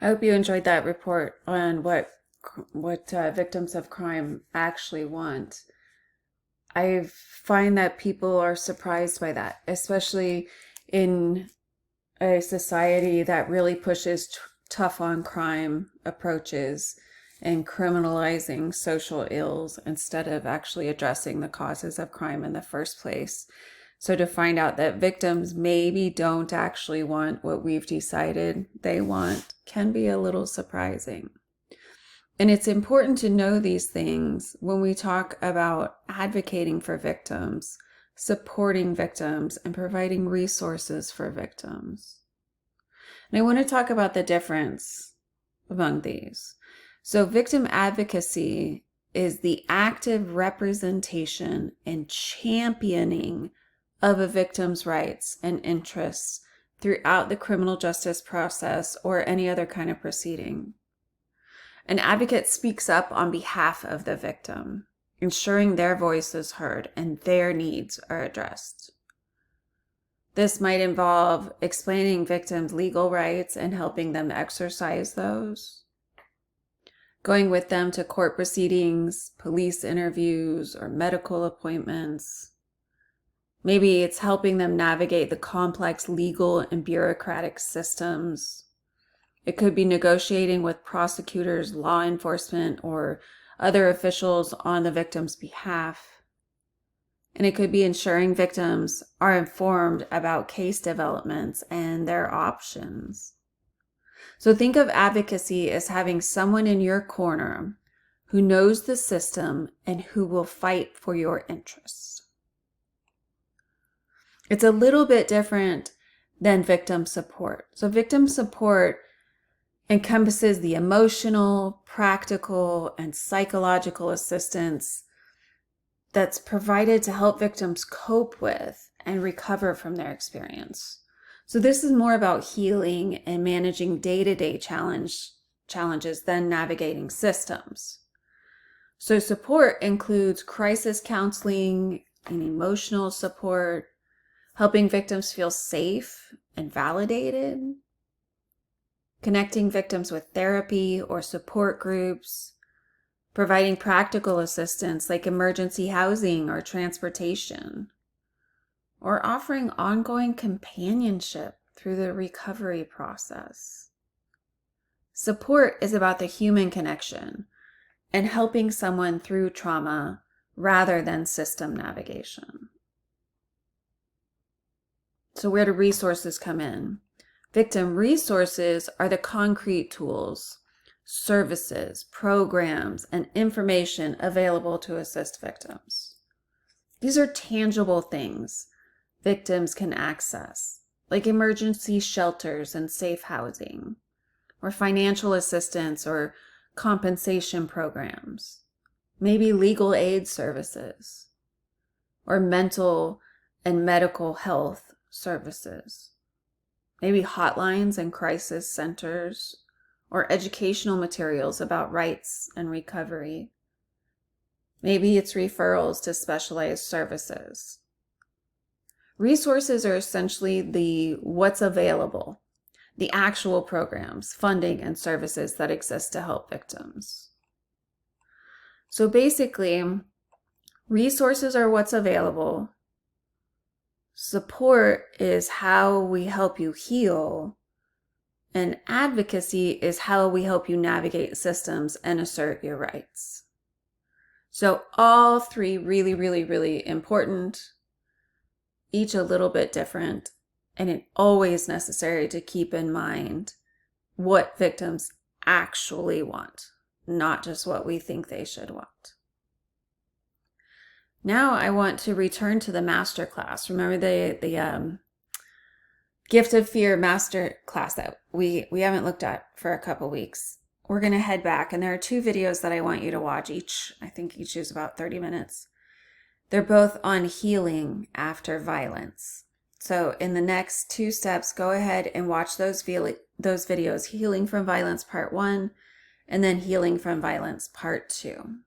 I hope you enjoyed that report on what victims of crime actually want. I find that people are surprised by that, especially in a society that really pushes tough on crime approaches and criminalizing social ills instead of actually addressing the causes of crime in the first place. So to find out that victims maybe don't actually want what we've decided they want can be a little surprising. And it's important to know these things when we talk about advocating for victims, supporting victims, and providing resources for victims. And I want to talk about the difference among these. So, victim advocacy is the active representation and championing of a victim's rights and interests throughout the criminal justice process or any other kind of proceeding. An advocate speaks up on behalf of the victim, ensuring their voice is heard and their needs are addressed. This might involve explaining victims' legal rights and helping them exercise those, going with them to court proceedings, police interviews, or medical appointments. Maybe it's helping them navigate the complex legal and bureaucratic systems. It could be negotiating with prosecutors, law enforcement, or other officials on the victim's behalf. And it could be ensuring victims are informed about case developments and their options. So think of advocacy as having someone in your corner who knows the system and who will fight for your interests. It's a little bit different than victim support. So victim support encompasses the emotional, practical, and psychological assistance that's provided to help victims cope with and recover from their experience. So this is more about healing and managing day-to-day challenges than navigating systems. So support includes crisis counseling and emotional support, helping victims feel safe and validated, connecting victims with therapy or support groups, providing practical assistance like emergency housing or transportation, or offering ongoing companionship through the recovery process. Support is about the human connection and helping someone through trauma rather than system navigation. So where do resources come in? Victim resources are the concrete tools, services, programs, and information available to assist victims. These are tangible things victims can access, like emergency shelters and safe housing, or financial assistance or compensation programs, maybe legal aid services, or mental and medical health services, maybe hotlines and crisis centers, or educational materials about rights and recovery. Maybe it's referrals to specialized services. Resources are essentially the what's available, the actual programs, funding, and services that exist to help victims. So basically, resources are what's available. Support is how we help you heal. And advocacy is how we help you navigate systems and assert your rights. So all three really, really, really important, each a little bit different, and it's always necessary to keep in mind what victims actually want, not just what we think they should want. Now I want to return to the masterclass. Remember the Gift of Fear masterclass that we haven't looked at for a couple weeks. We're going to head back, and there are two videos that I want you to watch each. I think each is about 30 minutes. They're both on healing after violence. So in the next two steps, go ahead and watch those videos, Healing from Violence Part 1 and then Healing from Violence Part 2.